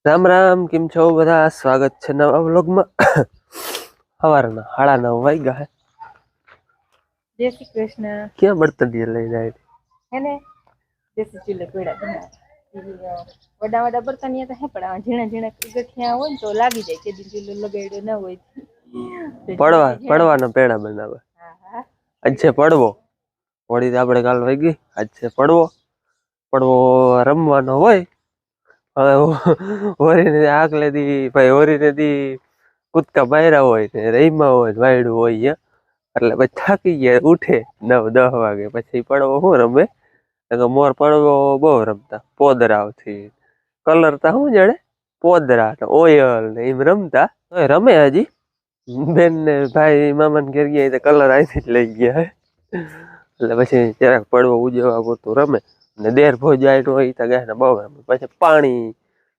રામ રામ, કેમ છો બધા? સ્વાગત છે નવા વ્લોગમાં. સવારના 9:30 વાગ્યા હે. જય શ્રી કૃષ્ણ. ક્યાં બળતન લઈ જાય હે ને દેશી ચૂલે પીડા વડા વડા બર્તન તો હે પણ ઝીણા ઝીણા ગઠિયા હોય ને તો લાગી જાય કે ચૂલો લગાડ્યો ના હોય. પડવાના પેડા બનાવે. હા આજ છે પડવો. હોળી તો આપણે કાલ વહી ગઈ. આજ છે પડવો રમવાનો હોય. હવે હોરીને આગલે દી ભાઈ હોરીને દી કૂદકા માર્યા હોય ને રમ્યા હોય વાયડું હોય એટલે પછી થાકી ગયા ઉઠે 9-10 વાગે પછી પડવો શું રમે. મોર પડવો બહુ રમતા પોદરાવથી કલર તા શું જડે પોદરા ઓયલ ને એમ રમતા રમે હજી. બેન ને ભાઈ મામાને ઘેર ગયા તો કલર અહીંથી જ લઈ ગયા હે. એટલે પછી જરાક પડવો ઉજવવા પૂરતું રમે ને દેર ભોજાય હોય તો ગયા ને બહુ રમે. પછી પાણી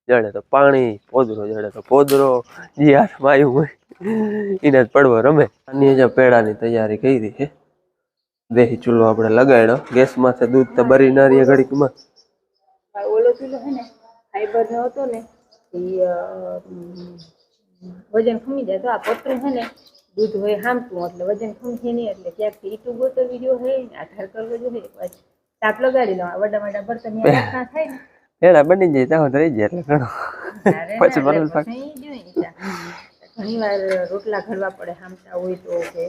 જડે તો પાણી, પોદરો જડે તો પોદરો, જે હાથમાં આવ્યું હોય એને જ પડવો રમે. આની પેડાની તૈયારી કરી છે. દેશી ચૂલો આપણે લગાડ્યો. ગેસમાંથી દૂધ તો બરી ના રહીએ ઘડીકમાં. ઓલો ચૂલો હે ને ફાઈબર નો હતો ને વજન ખમી જાય તો આ પતરું છે ને દૂધ હોય હામતું એટલે વજન ખમશે નહીં એટલે ક્યાંકથી ઈટું ગોતવી જો હે આધાર કરવો જો હે તાપ લગાડી દો. વડા વડા બર્તન રાખના થાય ને પેડા બની જાય ત્યાં રહી જાય એટલે ઘણો પછી બરલ પાક ઘણી વાર રોટલા ઘડવા પડે હામતા હોય તો કે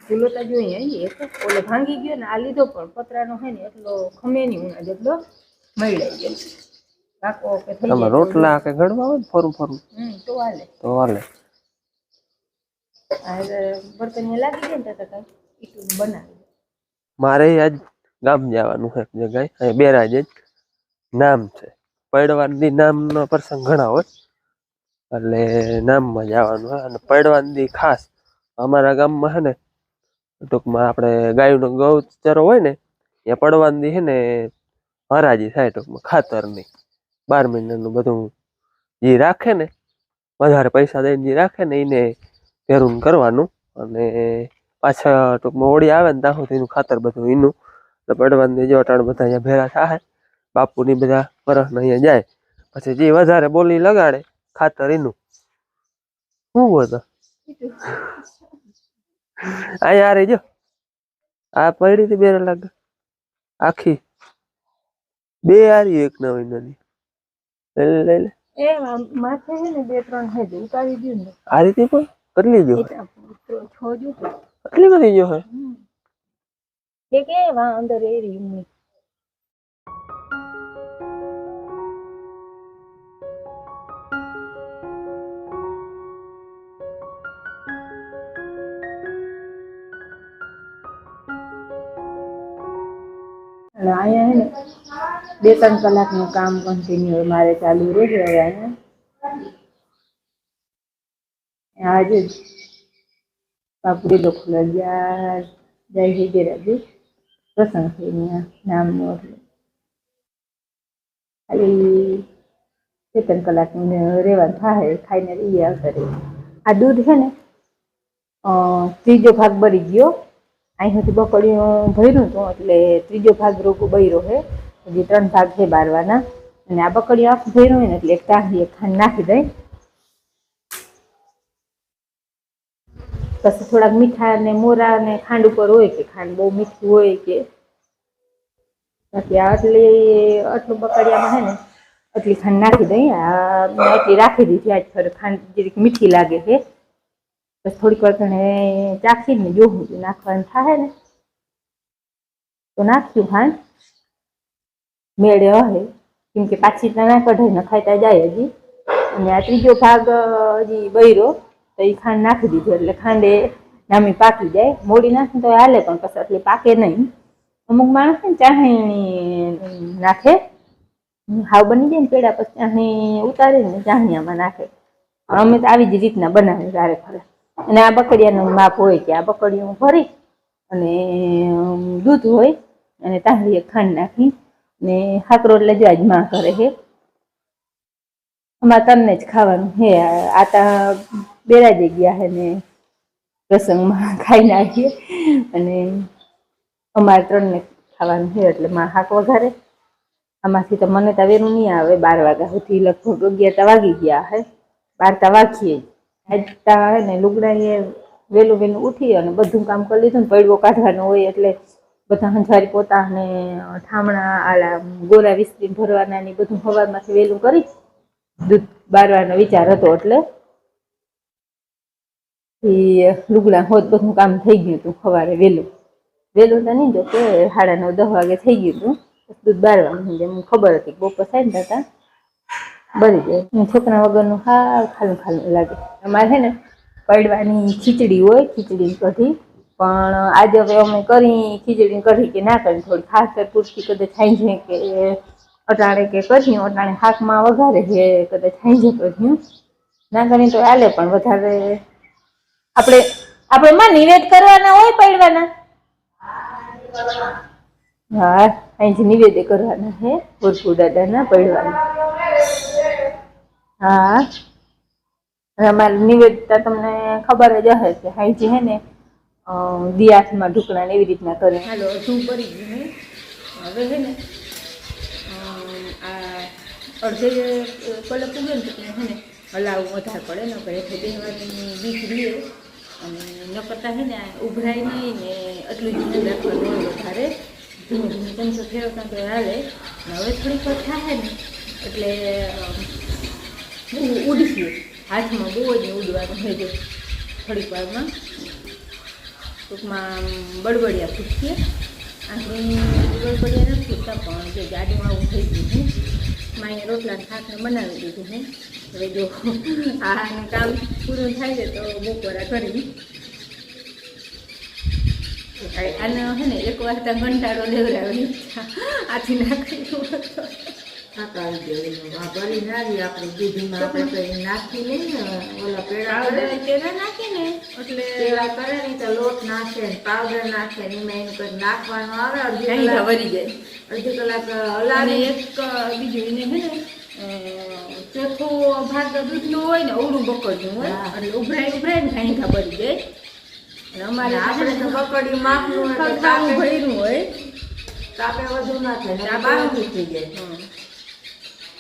ચૂલો તો જોઈએ ઓલો ભાંગી ગયો ને આ લીધો પણ પતરાનો હોય ને એટલો ખમે નહીં ઉના જેટલો મળાઈ ગયો. પાકો કે થઈ જાય રોટલા કે ઘડવા હોય ફરું તો હાલે બર્તન લાગી જાય ને તો ઈટું બનાવી. મારે આજ ગામ જવાનું છે જગ્યાએ બેરાજ જ નામ છે. પડવાની નામનો પ્રસંગ ઘણા હોય એટલે નામમાં જવાનું હોય અને પડવાની ખાસ અમારા ગામમાં છે ને ટૂંકમાં આપણે ગાયનો ગૌચરો હોય ને એ પડવાની છે ને હરાજી થાય ટૂંકમાં ખાતરની 12 મહિનાનું બધું જે રાખે ને વધારે પૈસા દઈને જે રાખે ને એને પેરું કરવાનું અને પાછા ટૂંકમાં હોળી આવે ને ત્યાં સુધી એનું ખાતર બધું એનું પડવાની જો અટાણ બધા અહીંયા ભેરા થાય. બાપુની બધા પરખ અહીંયા જાય પછી જે વધારે બોલી લગાડે ખાતર એનું શું બોલ આ યાર જો આ પડી હતી બેર લાગે આખી બે હારી એક નવી નવી લઈ લે એ માથે હે ને 2-3 હે ઉતારી દઉં ને આ રીતે પણ કેટલી જો છોજુ કેટલી બધી જો હે કે વા અંદર એ રહી. અહીંયા હે ને 2-3 કલાકનું કામ કન્ટિન્યુ મારે ચાલુ રહે હવે અહીંયા આજે બાપુરી દખલ જાય છે રાજી પ્રસંગ છે નામનો એટલે ખાલી 2-3 કલાકનું રહેવાનું થાય ખાઈને રહીએ આવતા રહે. આ દૂધ છે ને ત્રીજો ભાગ બળી ગયો. અહીંથી બકડીયું ભર્યું હતું એટલે ત્રીજો ભાગ રોગો બળ્યો છે. હજી 3 ભાગ છે બારવાના અને આ બકડીયું આખું ભર્યું હોય ને એટલે એક તાહી ખાંડ નાખી દઈ પછી થોડાક મીઠા ને મોરા ને ખાંડ ઉપર હોય કે ખાંડ બહુ મીઠું હોય કે બાકી આટલું બકડિયામાં હે ને એટલી ખાંડ નાખી દઈ. એટલી રાખી દીધી આજ ફરે ખાંડ જરીક મીઠી લાગે છે. બસ થોડીક વાર તને ચાખીને જોવું નાખવાનું થાય ને તો નાખ્યું ખાંડ મેળે હે કેમ કે પાછી ના કઢાઈ નખાઈતા જાય હજી. અને આ ત્રીજો ભાગ હજી બૈરો તો એ ખાંડ નાખી દીધું એટલે ખાંડે નામી પાકી જાય. મોડી નાખે તો હાલે પણ પછી એટલે પાકે નહીં. અમુક માણસ ને ચાહણી નાખે હાવ બની જાય ને પેડા પછી ચાહણી ઉતારીને ચાહણીયામાં નાખે. અમે તો આવી જ રીતના બનાવે વારે ફરે. અને આ બકડિયાનું માપ હોય કે આ બકડિયું ભરી અને દૂધ હોય અને તાહળી ખાંડ નાખી ને હાકરો એટલે જ માં કરે છે. અમારે તમને જ ખાવાનું હે. આતા બેરા જગ્યા હે ને પ્રસંગમાં ખાઈ નાખીએ અને અમારે 3 ને ખાવાનું છે એટલે માં હાક વઘારે આમાંથી તો મને તો વેરું નહીં આવે 12 વાગ્યા સુધી, લગભગ 11 તો વાગી ગયા હે, 12 તો વાગીએ જ. આજતા હે ને લુગડા એ વહેલું ઉઠી અને બધું કામ કરી લીધું ને પડવો કાઢવાનો હોય એટલે બધા હંજારી પોતા ને ઠામણા આલા ગોરા વિસ્તરી ભરવાના ને બધું સવારમાંથી વહેલું કરી દૂધ બારવાનો વિચાર હતો એટલે લુગડા હોત બધું કામ થઈ ગયું હતું સવારે વહેલું તો નહીં જો કે 9:30-10 વાગે થઈ ગયું હતું. દૂધ બારવાનું એમ ખબર હતી બપોર થાય ને હતા બરી જાય. છોકરા વગરનું ખાલું લાગે. અમારે છે ને પડવાની ખીચડી હોય, ખીચડી કઢી, પણ આજે હવે અમે કરી ખીચડી કઢી કે ના કરી થોડી ખાસ પૂરતી કદાચ થાય છે કે અટાણે કે કર્યું અટાણે શાકમાં વઘારે છે કદાચ થાય છે કર્યું ના કરી તો હાલે, પણ વધારે આપણે માં નિવેદ કરવાના હોય પડવાના. હા અહીંથી નિવેદ કરવાના હે ભરપૂર દાદાના પડવાના. હા અમારે નિવેદતા તમને ખબર જ હશે કે હાઈજી હે ને દિયાસમાં ઢુકડા ને એવી રીતના કરે. હાલો અડધું પડી ગયું હવે હે ને આ અડધે કલાક ઉગે ને તો હે ને હલાવું વધારે પડે ને ઘરેથી બેહવાની બીક રીએ અને ન કરતા હે ને ઉભરાય નહીં ને એટલું જ રાખવાનું વધારે ધીમે ધીમે ચમચો ફેરવતા તો હાલે. હવે થોડીક વાર થાય ને એટલે ઉડશે હાથમાં બહુ જ ઉડવાનું થઈ જાય. થોડીક વારમાં ટૂંકમાં બળબડિયા ફૂટશે. આંખની બળબડિયા નથી ફૂટતા પણ જે જાડું આવું થઈ ગયું છે. માએ રોટલા શાકને બનાવી દીધું છે. હવે જો આનું કામ પૂરું થાય છે તો બપોરા કરી આને હે ને એક વાર તો ઘંટાળો લેવડાવી આથી નાખી ભરી નાખી આપણે દૂધમાં આપણે તો નાખી લઈએ ઓલા પેડા પેલા નાખીને એટલે પેલા કરે ને તો લોટ નાખે ને પાવડર નાખે ને એમાં એનું કંઈક નાખવાનું આવે વરી જાય. અડધી કલાક અને હલાવી એક બીજું એને હે ને ચોથો ભાગ દૂધનો હોય ને અવળું બકડનું હોય એટલે ઉભરાય ને કાંઈ ભરી જાય. અને અમારે આપણે તો બકડી માપનું હોય તો તાપે ભર્યું હોય તાપે વધુ ના થાય બારું થઈ જાય.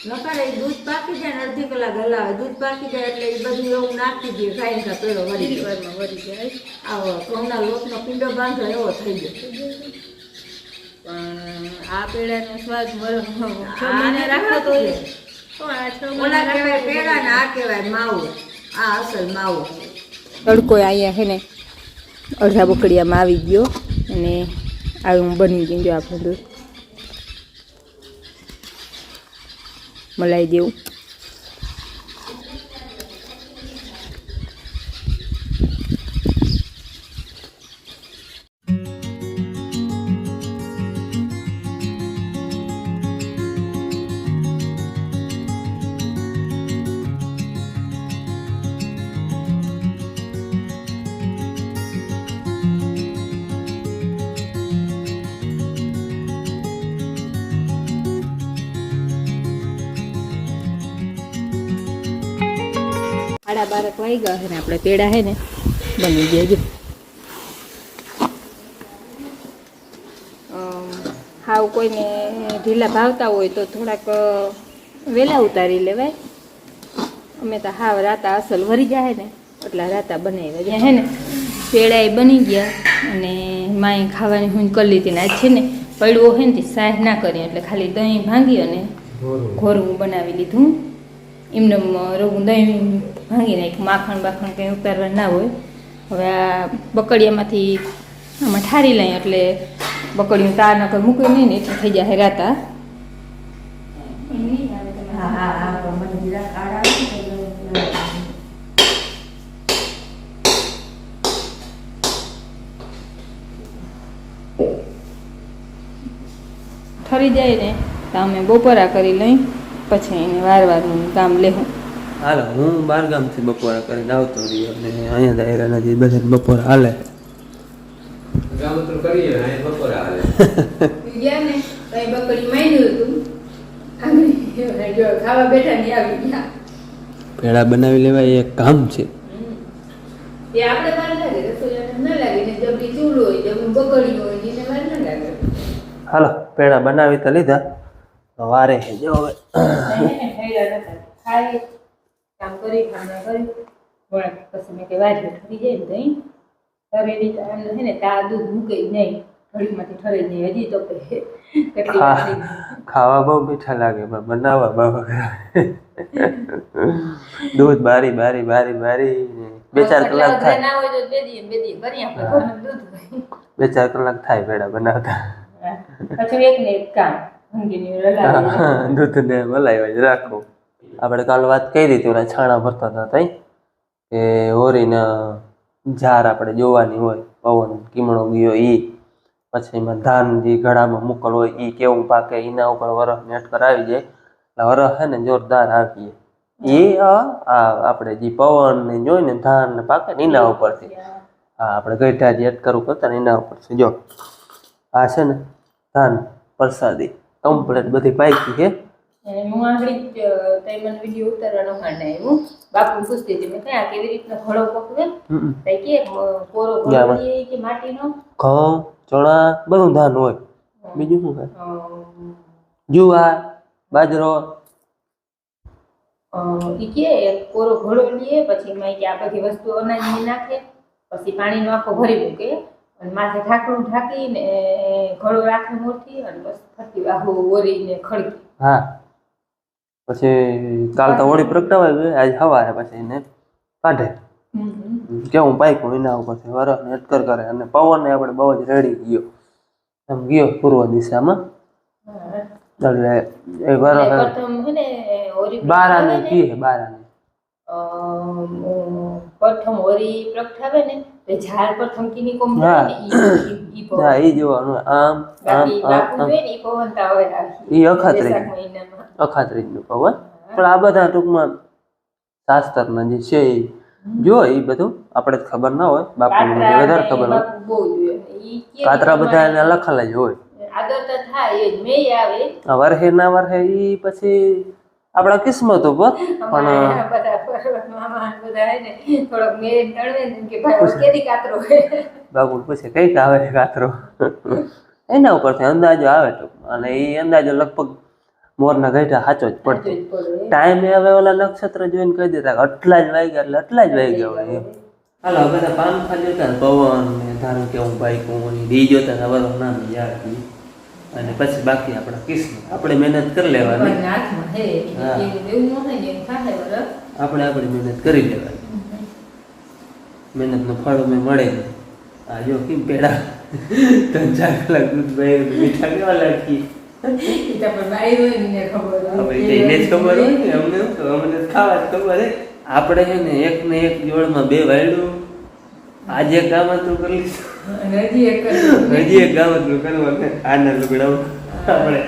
નકર એ દૂધ પાકી જાય ને અડધી કલાક હલાવે દૂધ પાકી જાય એટલે એ બધું એવું નાખી દે ખાઈ ને પેલો વળી વારમાં વરી જાય. આવો ઘઉંના લોટનો પીંડો બાંધો એવો થઈ જાય. પણ આ પેડાનો સ્વાદ 6 મહિના રાખો તો આ 6 ઓલા કહેવાય પેડા ને આ કહેવાય માવો. આ અસલ માવો. તડકો અહીંયા છે ને અડધા બકડિયામાં આવી ગયો અને આવું બની ગયું જો આપણું દૂધ મલાઈ જેવું. બારક વાગ્યા છે ને આપણે પેડા છે ને બની ગયા. જો હાવ કોઈને ઢીલા ભાવતા હોય તો થોડાક વહેલા ઉતારી લેવાય. અમે તો હાવ રાતા અસલ વરી જાય ને એટલા રાતા બનાવ્યા જ્યાં હે ને પેડા એ બની ગયા અને માએ ખાવાની હું કરી લીધી ને આજ છે ને પડવો હોય ને સાહ ના કરી એટલે ખાલી દહીં ભાંગી અને ઘોરવું બનાવી લીધું. એમને રોગું દહીં ભાંગી નાખ્યું. માખણ બાખણ કંઈ ઉતારવા ના હોય. હવે આ બકડિયામાંથી આમાં ઠારી લઈએ એટલે બકડિયું તાર નકર મૂકી નહીં ને એટલે થઈ જાય રાતા. ઠરી જાય ને તો અમે બપોરા કરી લઈ પછી એને વારનું કામ લેવું. હાલો હું 12 ગામથી બપોરા કરીને આવતો રહ્યો અને અહીંયા દાયરા નજીક બધા બપોરા હાલે. પેડા બનાવી લેવાય એક કામ છે. હાલો પેડા બનાવી તો લીધા. વારે છે જો હવે ખાઈ કામ કરી ખાના કરી વળે પછી મેં કે વારી ઠરી જાય ને દહીં ઠરેલી છે ને તા દૂધ મૂકે નહીં ઘડીમાંથી ઠરે નહીં હજી તો કેટલી વાર થઈ ગઈ. ખાવા બહુ મીઠા લાગે પણ બનાવવા બહુ અઘરા. દૂધ બારી બારી બારી બારી ને 2-4 કલાક એટલે થાય. ના હોય તો બે દી કરી આપણે ઘરનું દૂધ હોય. 2-4 કલાક થાય પેડા બનાવતા. પછી એક ને એક કામ ઊંઘીને રલાવી દૂધ ને મલાઈ જ રાખવું. આપણે કાલ વાત કરી હતી ઓલા છાણા ભરતા હતા તઈ કે હોરીના ઝાર આપણે જોવાની હોય પવન કીમણો ગયો ઈ પછી એમાં ધાન જે ઘડામાં મૂકલ હોય ઈ કેવું પાકે એના ઉપર વરસ ને અટકર આવી જાય એટલે વરસ છે ને જોરદાર આવીએ એ આપણે જે પવન ને જોઈ ને ધાન ને પાકે ને એના ઉપરથી હા આપણે ગઈઢા જે અટકરું કરતા ને એના ઉપરથી જો આ છે ને ધાન પ્રસાદી કમ્પ્લેટ બધી પાકી છે. અને હું આગળ તઈ મને વિડીયો ઉતારવાનો માંડ આવ્યું બાપુ પૂછતી હતી મેં ક્યાં કેવી રીતનો ઘડો પકવે તઈ કે કોરો ઘડો લઈએ કે માટીનો ઘઉં ચણા બધું ધાન હોય બીજું શું હોય જુવાર બાજરો ઈ કે કોરો ઘડો લઈએ પછી એમાં કે આ બધી વસ્તુ અનાજની નાખે પછી પાણીનો આખો ભરી મૂકે અને માથે ઢાંકણું ઢાંકીને ઘડો રાખે મોરથી અને બસ થતી આખું ઓરીને ખડકી હા પછી કાલ તો હોળી પ્રગટાવાય આજ સવારે પછી એને કાઢે કેવું પાક્યું એના ઉપરથી વરસ ને અટકર કરે અને પવન આપણે બહુ જ રેડી ગયો એમ ગયો પૂર્વ દિશામાં એટલે એ વરસ પ્રથમ છે ને ઓરી બારાને કીએ બારાને પ્રથમ ઓરી પ્રગટાવે ને તો ઝાડ પ્રથમ કીની કોમ હા. ને ઈ હા એ જોવાનું આમ આમ બાકી આમ બાપુ આમ જોઈ ને ઈ પવનતા હોય ઈ અખાત્રી વૈશાખ મહિનામાં અખાત્રીજનું પવન પણ આ બધા ટૂંકમાં શાસ્ત્રના જે છે એ જો એ બધું આપણે જ ખબર ના હોય બાપુને વધારે ખબર હોય બાપુ બહુ જોઈએ ઈ કે કાતરા બધા એને લખેલા જ હોય આદર તો થાય એ જ મેં આવે આ વરહે ના વરહે ઈ પછી આપણા કિસ્મત ઉપર પણ અમારા બધા મામા બધા હે ને થોડોક મેળ તળવે ને કે ભાઈ કેદી કાતરો હે બાપુ પૂછે કઈક આવે છે કાતરો એના ઉપરથી અંદાજો આવે ટૂંકમાં અને એ અંદાજો લગભગ મોરના ગઈઢા સાચો જ પડતો ટાઈમે હવે ઓલા નક્ષત્ર જોઈને કહી દેતા કે આટલા જ વાગ્યા એટલે આટલા જ વાગ્યા હોય એમ હાલો બધા પાંખા જોતા ને પવન ને ધારો કે હું બાઈક હું ડી જોતા ને વરસ ના યાદ અને પછી બાકી આપણા કિસ્મત આપણે મહેનત કરી લેવાની હાથમાં હે હા. એવું ન થાય ને એમ થાય બરાબર આપણે આપણી મહેનત કરી લેવાની મહેનતનું ફળ અમે મળે ને આ જો કેમ પેડા 3-4 કલાક દૂધ ભાઈ મીઠા કેવા લાગી ઈ તો પણ બાઈ હોય ને ખબર હવે એને જ ખબર હોય ને અમને શું ખબર? અમને તો ખાવા જ ખબર હે આપણે છે ને એક ને એક જોડમાં 2 વાયડું આજે કામતું કરી લીધું અને હજી એક હજી એક કામતું કરવાનું આના લુગડાઓ આપણે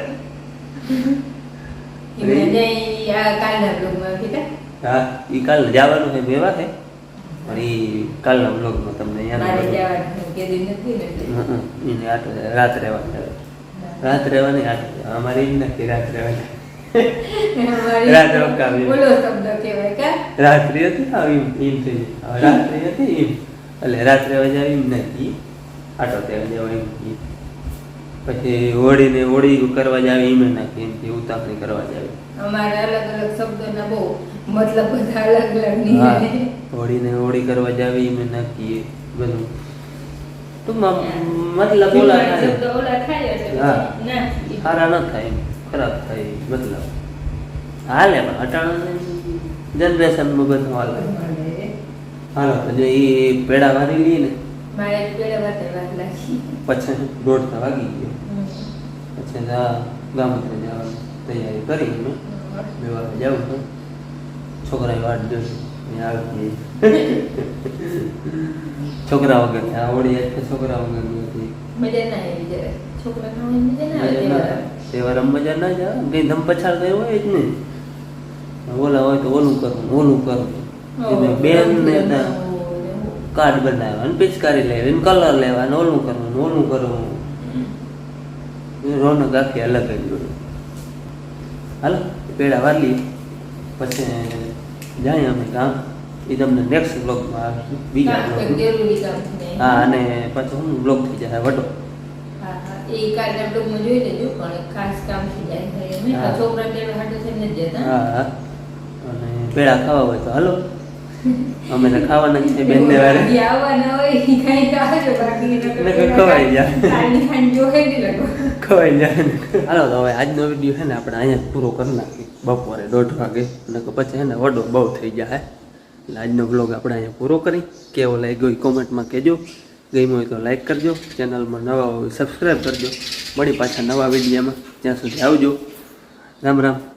ઈ જઈ આ કાલના બ્લોગમાં કીધા હા એ કાલ જવાનું છે મેવા છે પણ એ કાલના બ્લોગમાં તમને મારે યાદ જવાનું કેદી નથી ને એટલે. એને આટો રાત રહેવાની રાત રહેવાની અમારી એમ નથી રાત રહેવાની અમારી રાત રોકાવી. બોલો શબ્દ કહેવાય કા રાત્રિ હતી ને એમ એમ થઈ જાય રાત્રિ હતી એમ એટલે રાત રહેવા જાય એમ નથી આટો ત્યાં જવા એમ ઈ. પછી હોળી કરવા જાય એમ નાખી એમથી ઉતાવળી કરવા જાય અમારે અલગ અલગ શબ્દોના બહુ મતલબ બધા અલગ અલગ હા નીકળે હોળી કરવા જાય એમ નાખીએ બધું ટૂંકમાં મતલબ ઓલા થાય શબ્દ ઓલા થાય એટલે હા. પછી ના સારા ન થાય એમ ખરાબ થાય મતલબ હાલે પણ અટાણા જનરેશનમાં બધું હાલે હાલો તો જો એ પેડા વારી લઈએ ને મારે પેલા વાત લાગી પછી દોડતા વાગી ગયો પછી ગામડે જવાની તૈયારી કરી મેં મેવા જાઉં છું છોકરાએ વાટ જોઈ આવી છોકરા વગર આ હોળી એટલે છોકરા વગરની હતી મજા ના આવી જરા છોકરા ના હોય મજા ના આવે તહેવાર. તહેવાર મજા ના જ આવે કઈ ધમ પછાડ કઈ હોય જ નહીં ઓલા હોય તો ઓલું કરવું એને બેન ને ત્યાં કાર્ડ બનાવ્યા અને પિચકારી લેવી એને કલર લેવા ને ઓલું કરવું રોનક આખી અલગ જ હોય હાલો પેડા વાલી પછી જાય અમે કામ એ તમને નેક્સ્ટ બ્લોગમાં આવશે બીજા કામ બ્લોગ કંઈક જરૂરી કામ છે. હા અને પછી હું બ્લોગ થઈ જાય વટો હા, હા. એ કાલના બ્લોગમાં જોઈ લેજો પણ ખાસ કામ થઈ જાય છે મેં હા. છોકરા તેડવા હાટુ થઈને જ જતા હા અને પેડા ખાવા હોય તો હાલો અમે તો ખાવાના જ છે બેનને વાળે જે આવવાના હોય ઈ કાંઈ ખાજો બાકી નકર ખવાઈ જાય. કાલની ખાંડ જોહે નહીં લગો ખવાઈ જાય હાલો તો હવે આજનો વિડીયો છે ને આપણે અહીંયા પૂરો કરી નાખીએ બપોરે 1:30 વાગે અને પછી છે ને વડો બહુ થઈ જાય એટલે આજનો બ્લોગ આપણે અહીંયા પૂરો કરી કેવો લાગ્યો એ કોમેન્ટમાં કહેજો ગમ્યો હોય તો લાઈક કરજો ચેનલમાં નવા હોય સબસ્ક્રાઈબ કરજો મળી પાછા નવા વિડીયોમાં ત્યાં સુધી આવજો રામ રામ.